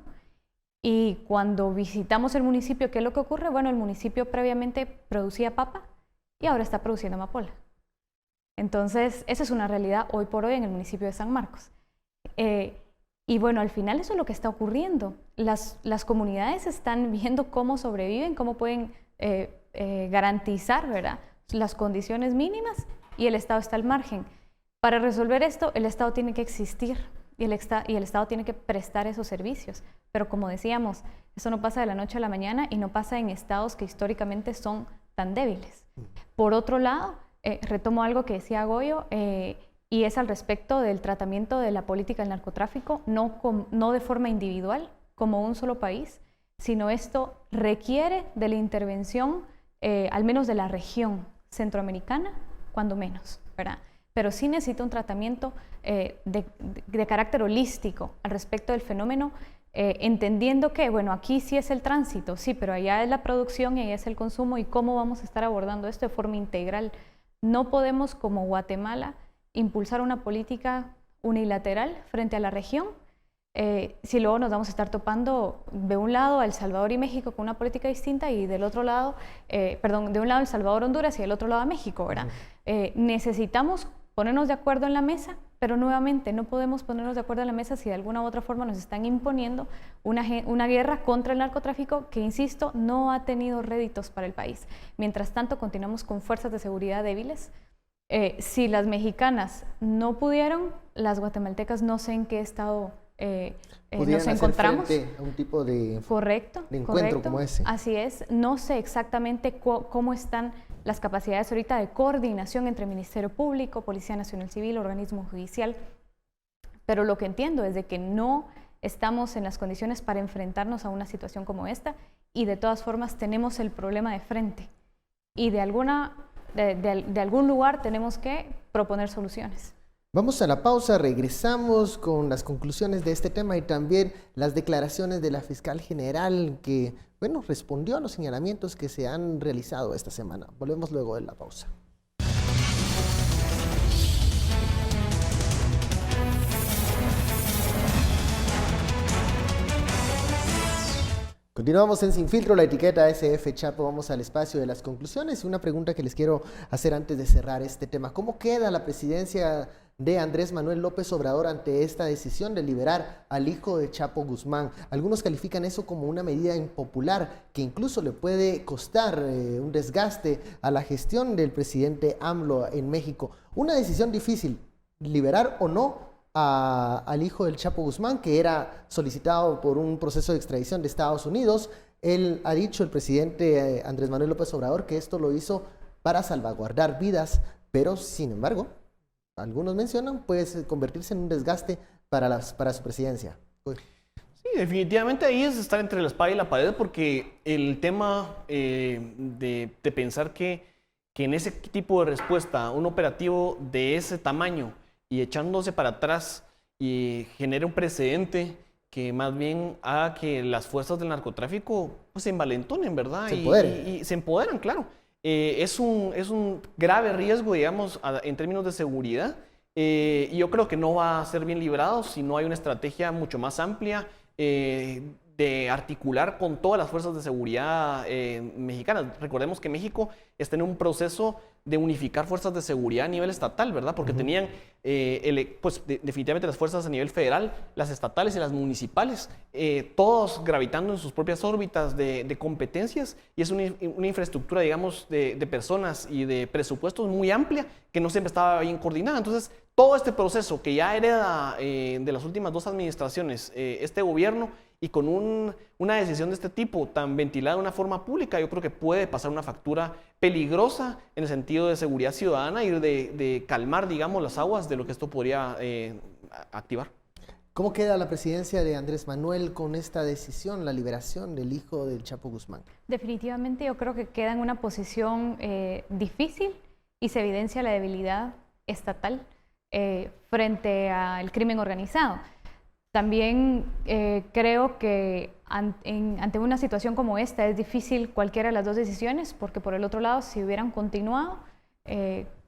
Y cuando visitamos el municipio, ¿qué es lo que ocurre? Bueno, el municipio previamente producía papa y ahora está produciendo amapola. Entonces, esa es una realidad hoy por hoy en el municipio de San Marcos. Y bueno, al final eso es lo que está ocurriendo. Las comunidades están viendo cómo sobreviven, cómo pueden garantizar, ¿verdad?, las condiciones mínimas y el Estado está al margen. Para resolver esto, el Estado tiene que existir y el Estado tiene que prestar esos servicios. Pero como decíamos, eso no pasa de la noche a la mañana y no pasa en estados que históricamente son tan débiles. Por otro lado, retomo algo que decía Goyo, y es al respecto del tratamiento de la política del narcotráfico, no de forma individual, como un solo país, sino esto requiere de la intervención, al menos de la región centroamericana, cuando menos, ¿verdad? pero sí necesita un tratamiento de carácter holístico al respecto del fenómeno, entendiendo que, bueno, aquí sí es el tránsito, sí, pero allá es la producción y allá es el consumo, y cómo vamos a estar abordando esto de forma integral. No podemos, como Guatemala, impulsar una política unilateral frente a la región, si luego nos vamos a estar topando de un lado a El Salvador y México con una política distinta, y del otro lado, de un lado El Salvador, Honduras, y del otro lado a México, ¿verdad? Necesitamos ponernos de acuerdo en la mesa, pero nuevamente no podemos ponernos de acuerdo en la mesa si de alguna u otra forma nos están imponiendo una guerra contra el narcotráfico que, insisto, no ha tenido réditos para el país. Mientras tanto, continuamos con fuerzas de seguridad débiles. Si las mexicanas no pudieron, las guatemaltecas no sé en qué estado nos encontramos. Frente a un tipo de, correcto, de encuentro como ese. Así es. No sé exactamente cómo están las capacidades ahorita de coordinación entre Ministerio Público, Policía Nacional Civil, organismo judicial, pero lo que entiendo es de que no estamos en las condiciones para enfrentarnos a una situación como esta, y de todas formas tenemos el problema de frente, y de algún lugar tenemos que proponer soluciones. Vamos a la pausa, regresamos con las conclusiones de este tema y también las declaraciones de la fiscal general que, bueno, respondió a los señalamientos que se han realizado esta semana. Volvemos luego de la pausa. Continuamos en Sin Filtro, la etiqueta SF Chapo. Vamos al espacio de las conclusiones. Una pregunta que les quiero hacer antes de cerrar este tema. ¿Cómo queda la presidencia de Andrés Manuel López Obrador ante esta decisión de liberar al hijo de Chapo Guzmán? Algunos califican eso como una medida impopular que incluso le puede costar un desgaste a la gestión del presidente AMLO en México. Una decisión difícil, liberar o no al hijo del Chapo Guzmán, que era solicitado por un proceso de extradición de Estados Unidos. Él ha dicho, el presidente Andrés Manuel López Obrador, que esto lo hizo para salvaguardar vidas, pero sin embargo, algunos mencionan, puede convertirse en un desgaste para su presidencia. Sí, definitivamente ahí es estar entre la espada y la pared, porque el tema de pensar que en ese tipo de respuesta, un operativo de ese tamaño y echándose para atrás y genere un precedente que más bien haga que las fuerzas del narcotráfico pues, se envalentonen, ¿verdad? Y se empoderan, claro. Es un grave riesgo, digamos, en términos de seguridad. Y yo creo que no va a ser bien librado si no hay una estrategia mucho más amplia de articular con todas las fuerzas de seguridad mexicanas. Recordemos que México está en un proceso de unificar fuerzas de seguridad a nivel estatal, ¿verdad? Porque tenían definitivamente las fuerzas a nivel federal, las estatales y las municipales, todos gravitando en sus propias órbitas de competencias, y es una infraestructura, digamos, de personas y de presupuestos muy amplia que no siempre estaba bien coordinada. Entonces, todo este proceso que ya hereda de las últimas dos administraciones, este gobierno, y con una decisión de este tipo tan ventilada de una forma pública, yo creo que puede pasar una factura peligrosa en el sentido de seguridad ciudadana y de calmar, digamos, las aguas de lo que esto podría activar. ¿Cómo queda la presidencia de Andrés Manuel con esta decisión, la liberación del hijo del Chapo Guzmán? Definitivamente yo creo que queda en una posición difícil, y se evidencia la debilidad estatal frente al crimen organizado. También creo que ante una situación como esta es difícil cualquiera de las dos decisiones, porque por el otro lado, si hubieran continuado,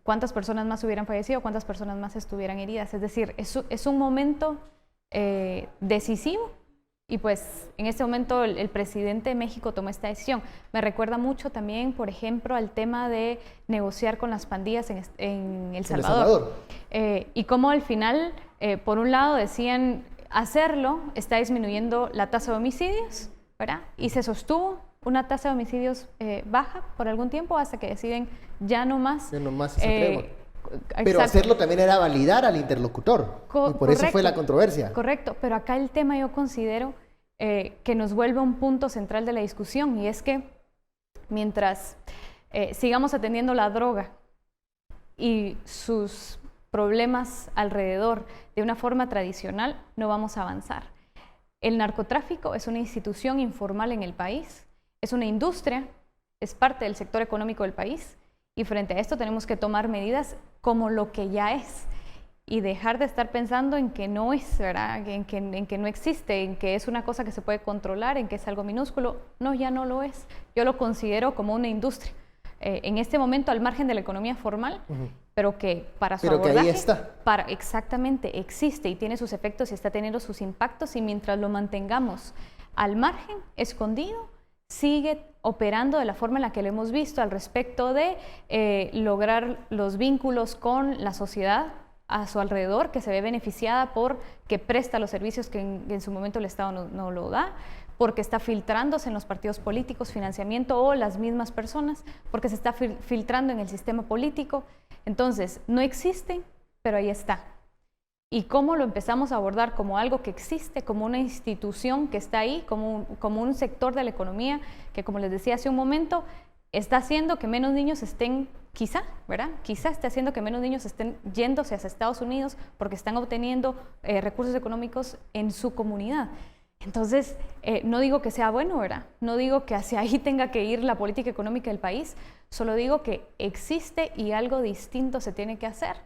¿cuántas personas más hubieran fallecido? ¿Cuántas personas más estuvieran heridas? Es decir, es un momento decisivo, y pues en este momento el presidente de México tomó esta decisión. Me recuerda mucho también, por ejemplo, al tema de negociar con las pandillas en El Salvador. Y cómo al final, por un lado decían, hacerlo está disminuyendo la tasa de homicidios, ¿verdad? Y se sostuvo una tasa de homicidios baja por algún tiempo, hasta que deciden ya no más. Ya no más se atrevan. Pero hacerlo también era validar al interlocutor, y por eso fue la controversia. Correcto, pero acá el tema yo considero que nos vuelve un punto central de la discusión, y es que mientras sigamos atendiendo la droga y sus problemas alrededor de una forma tradicional, no vamos a avanzar. El narcotráfico es una institución informal en el país, es una industria, es parte del sector económico del país, Y frente a esto tenemos que tomar medidas como lo que ya es y dejar de estar pensando en que no es, ¿verdad? En que no existe, en que es una cosa que se puede controlar, en que es algo minúsculo. No, ya no lo es. Yo lo considero como una industria. En este momento al margen de la economía formal, pero que para su abordaje, ahí está. Exactamente, existe y tiene sus efectos y está teniendo sus impactos, y mientras lo mantengamos al margen, escondido, sigue operando de la forma en la que lo hemos visto al respecto de lograr los vínculos con la sociedad a su alrededor, que se ve beneficiada porque presta los servicios que en su momento el Estado no lo da, porque está filtrándose en los partidos políticos financiamiento o las mismas personas, porque se está filtrando en el sistema político. Entonces, no existen, pero ahí está. ¿Y cómo lo empezamos a abordar? Como algo que existe, como una institución que está ahí, como un sector de la economía que, como les decía hace un momento, está haciendo que menos niños estén, quizá, ¿verdad? Quizá esté haciendo que menos niños estén yéndose hacia Estados Unidos porque están obteniendo recursos económicos en su comunidad. Entonces, no digo que sea bueno, ¿verdad? No digo que hacia ahí tenga que ir la política económica del país, solo digo que existe y algo distinto se tiene que hacer,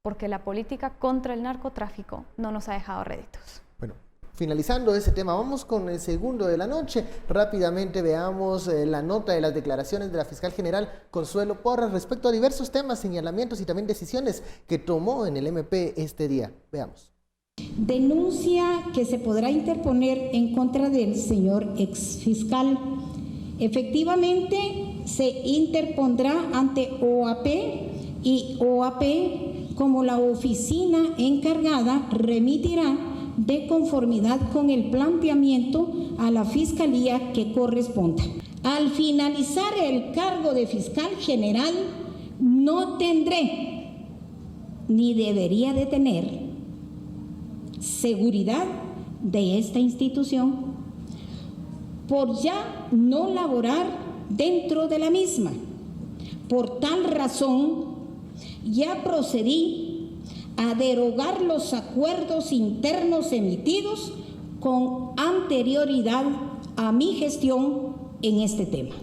porque la política contra el narcotráfico no nos ha dejado réditos. Bueno, finalizando ese tema, vamos con el segundo de la noche. Rápidamente veamos la nota de las declaraciones de la fiscal general Consuelo Porras respecto a diversos temas, señalamientos y también decisiones que tomó en el MP este día. Veamos. Denuncia que se podrá interponer en contra del señor exfiscal. Efectivamente, se interpondrá ante OAP y OAP, como la oficina encargada, remitirá de conformidad con el planteamiento a la fiscalía que corresponda. Al finalizar el cargo de fiscal general, no tendré ni debería de tener seguridad de esta institución por ya no laborar dentro de la misma. Por tal razón, ya procedí a derogar los acuerdos internos emitidos con anterioridad a mi gestión en este tema.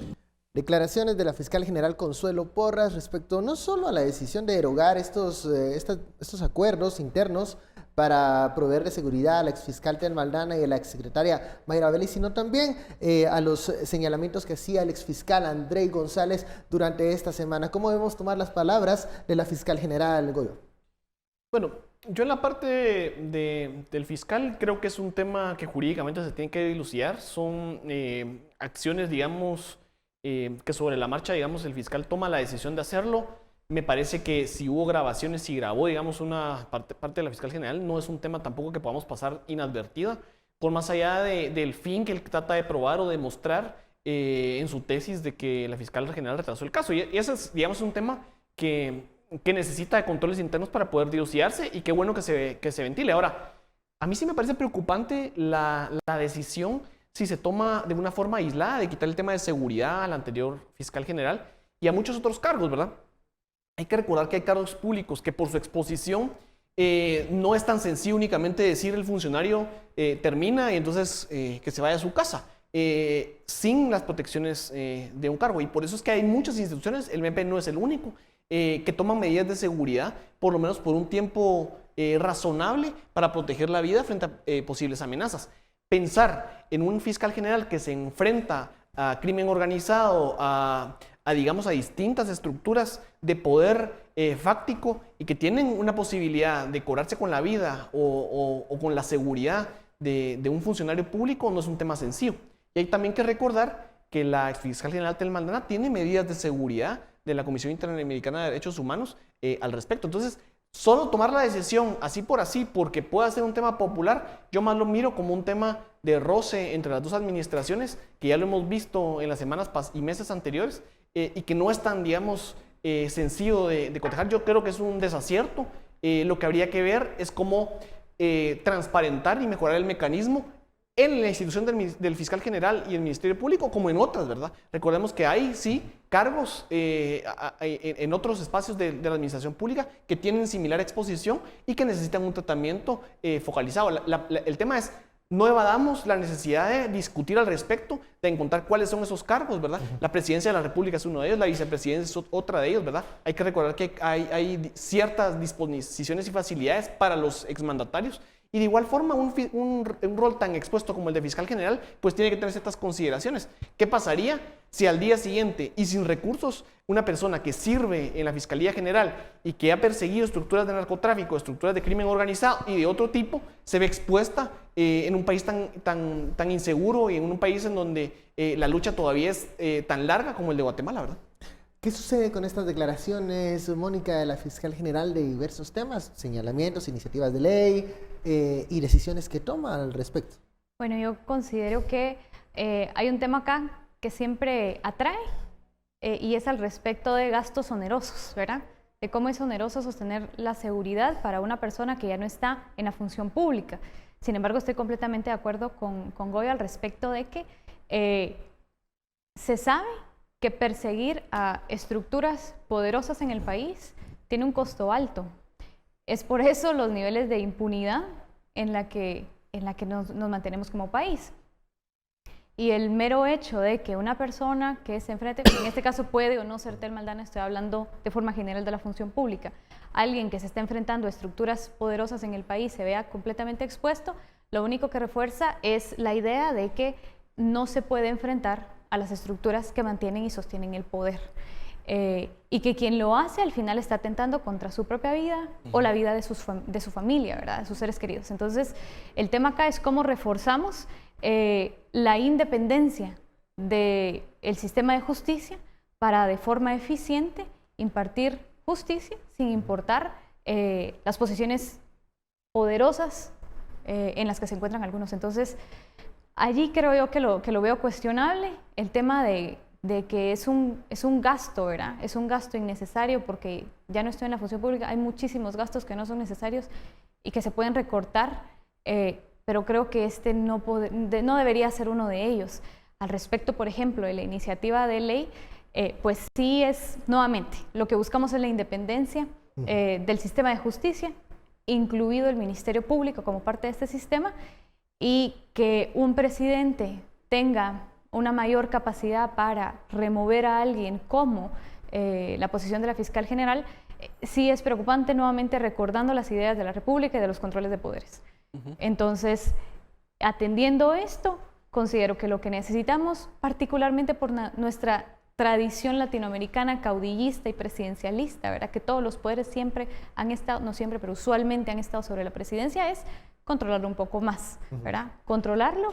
Declaraciones de la fiscal general Consuelo Porras respecto no solo a la decisión de derogar estos acuerdos internos para proveer de seguridad a la exfiscal Tel Maldana y a la exsecretaria Mayra Vélez, sino también a los señalamientos que hacía el exfiscal Andrei González durante esta semana. ¿Cómo debemos tomar las palabras de la fiscal general, Goyo? Bueno, yo en la parte del fiscal creo que es un tema que jurídicamente se tiene que dilucidar. Son acciones, digamos, que sobre la marcha, digamos, el fiscal toma la decisión de hacerlo. Me parece que si hubo grabaciones, si grabó, digamos, una parte de la fiscal general, no es un tema tampoco que podamos pasar inadvertida, por más allá del fin que él trata de probar o demostrar en su tesis de que la fiscal general retrasó el caso. Y ese es, digamos, un tema que necesita de controles internos para poder dilucidarse, y qué bueno que se ventile. Ahora, a mí sí me parece preocupante la decisión, si se toma de una forma aislada, de quitar el tema de seguridad al anterior fiscal general y a muchos otros cargos, ¿verdad? Hay que recordar que hay cargos públicos que por su exposición no es tan sencillo únicamente decir el funcionario termina y entonces que se vaya a su casa, sin las protecciones de un cargo. Y por eso es que hay muchas instituciones, el MP no es el único, que toman medidas de seguridad, por lo menos por un tiempo razonable, para proteger la vida frente a posibles amenazas. Pensar en un fiscal general que se enfrenta a crimen organizado, digamos, a distintas estructuras de poder fáctico, y que tienen una posibilidad de cobrarse con la vida o con la seguridad de un funcionario público, no es un tema sencillo. Y hay también que recordar que la exfiscal general Tel Maldana tiene medidas de seguridad de la Comisión Interamericana de Derechos Humanos al respecto. Entonces, solo tomar la decisión así porque pueda ser un tema popular, yo más lo miro como un tema de roce entre las dos administraciones, que ya lo hemos visto en las semanas y meses anteriores, y que no es tan, digamos, sencillo de cotejar. Yo creo que es un desacierto. Lo que habría que ver es cómo transparentar y mejorar el mecanismo en la institución del fiscal general y el Ministerio Público, como en otras, ¿verdad? Recordemos que hay, sí, cargos en otros espacios de la administración pública que tienen similar exposición y que necesitan un tratamiento focalizado. El tema es no evadamos la necesidad de discutir al respecto, de encontrar cuáles son esos cargos, ¿verdad? La presidencia de la República es uno de ellos, la vicepresidencia es otra de ellos, ¿verdad? Hay que recordar que hay ciertas disposiciones y facilidades para los exmandatarios, y de igual forma un rol tan expuesto como el de fiscal general, pues tiene que tener ciertas consideraciones. ¿Qué pasaría si al día siguiente y sin recursos una persona que sirve en la Fiscalía General y que ha perseguido estructuras de narcotráfico, estructuras de crimen organizado y de otro tipo, se ve expuesta en un país tan inseguro y en un país en donde la lucha todavía es tan larga como el de Guatemala, ¿verdad? ¿Qué sucede con estas declaraciones, Mónica, de la fiscal general de diversos temas, señalamientos, iniciativas de ley y decisiones que toma al respecto? Bueno, yo considero que hay un tema acá que siempre atrae y es al respecto de gastos onerosos, ¿verdad? De cómo es oneroso sostener la seguridad para una persona que ya no está en la función pública. Sin embargo, estoy completamente de acuerdo con Goyo al respecto de que se sabe que perseguir a estructuras poderosas en el país tiene un costo alto. Es por eso los niveles de impunidad en la que nos mantenemos como país. Y el mero hecho de que una persona que se enfrente, en este caso puede o no ser Tel Maldana, estoy hablando de forma general de la función pública, alguien que se está enfrentando a estructuras poderosas en el país se vea completamente expuesto, lo único que refuerza es la idea de que no se puede enfrentar a las estructuras que mantienen y sostienen el poder. Y que quien lo hace al final está atentando contra su propia vida o la vida de su familia, ¿verdad? De sus seres queridos. Entonces, el tema acá es cómo reforzamos la independencia del sistema de justicia para de forma eficiente impartir justicia sin importar las posiciones poderosas en las que se encuentran algunos. Entonces, allí creo yo que lo veo cuestionable, el tema de que es un gasto, ¿verdad? Es un gasto innecesario porque ya no estoy en la función pública, hay muchísimos gastos que no son necesarios y que se pueden recortar, pero creo que este no debería ser uno de ellos. Al respecto, por ejemplo, de la iniciativa de ley, pues sí es, nuevamente, lo que buscamos es la independencia del sistema de justicia, incluido el Ministerio Público como parte de este sistema, y que un presidente tenga una mayor capacidad para remover a alguien como la posición de la fiscal general, sí es preocupante, nuevamente recordando las ideas de la República y de los controles de poderes. Entonces, atendiendo esto, considero que lo que necesitamos, particularmente por nuestra tradición latinoamericana caudillista y presidencialista, ¿verdad? Que todos los poderes siempre han estado, no siempre, pero usualmente han estado sobre la presidencia, es controlarlo un poco más, ¿verdad? Controlarlo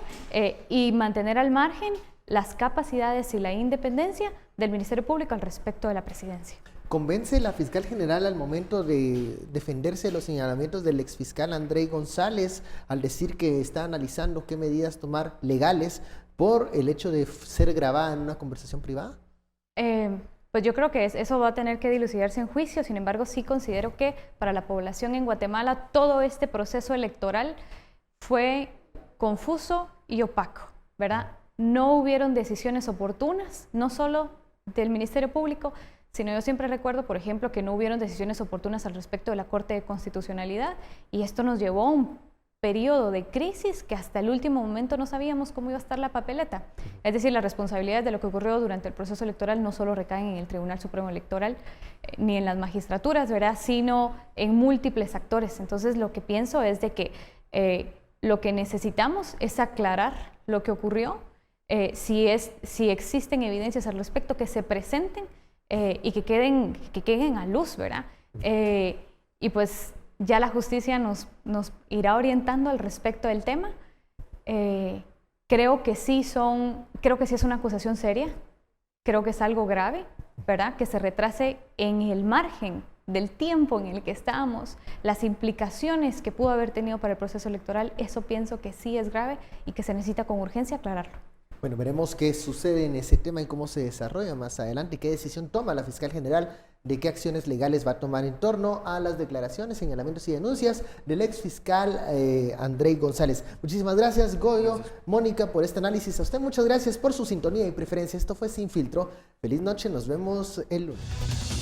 y mantener al margen las capacidades y la independencia del Ministerio Público al respecto de la presidencia. ¿Convence la fiscal general al momento de defenderse de los señalamientos del exfiscal Andrei González al decir que está analizando qué medidas tomar legales por el hecho de ser grabada en una conversación privada? Pues yo creo que eso va a tener que dilucidarse en juicio. Sin embargo, sí considero que para la población en Guatemala todo este proceso electoral fue confuso y opaco, ¿verdad? No hubieron decisiones oportunas, no solo del Ministerio Público, sino yo siempre recuerdo, por ejemplo, que no hubieron decisiones oportunas al respecto de la Corte de Constitucionalidad, y esto nos llevó a un periodo de crisis que hasta el último momento no sabíamos cómo iba a estar la papeleta. Es decir, las responsabilidades de lo que ocurrió durante el proceso electoral no solo recaen en el Tribunal Supremo Electoral ni en las magistraturas, ¿verdad?, sino en múltiples actores. Entonces, lo que pienso es de que lo que necesitamos es aclarar lo que ocurrió, si existen evidencias al respecto, que se presenten y que queden a luz, ¿verdad? Y pues ya la justicia nos irá orientando al respecto del tema. Creo que sí es una acusación seria, creo que es algo grave, ¿verdad? Que se retrase en el margen del tiempo en el que estamos, las implicaciones que pudo haber tenido para el proceso electoral, eso pienso que sí es grave y que se necesita con urgencia aclararlo. Bueno, veremos qué sucede en ese tema y cómo se desarrolla más adelante, qué decisión toma la fiscal general, de qué acciones legales va a tomar en torno a las declaraciones, señalamientos y denuncias del ex fiscal Andrei González. Muchísimas gracias, Goyo, Mónica, por este análisis. A usted muchas gracias por su sintonía y preferencia. Esto fue Sin Filtro. Feliz noche, nos vemos el lunes.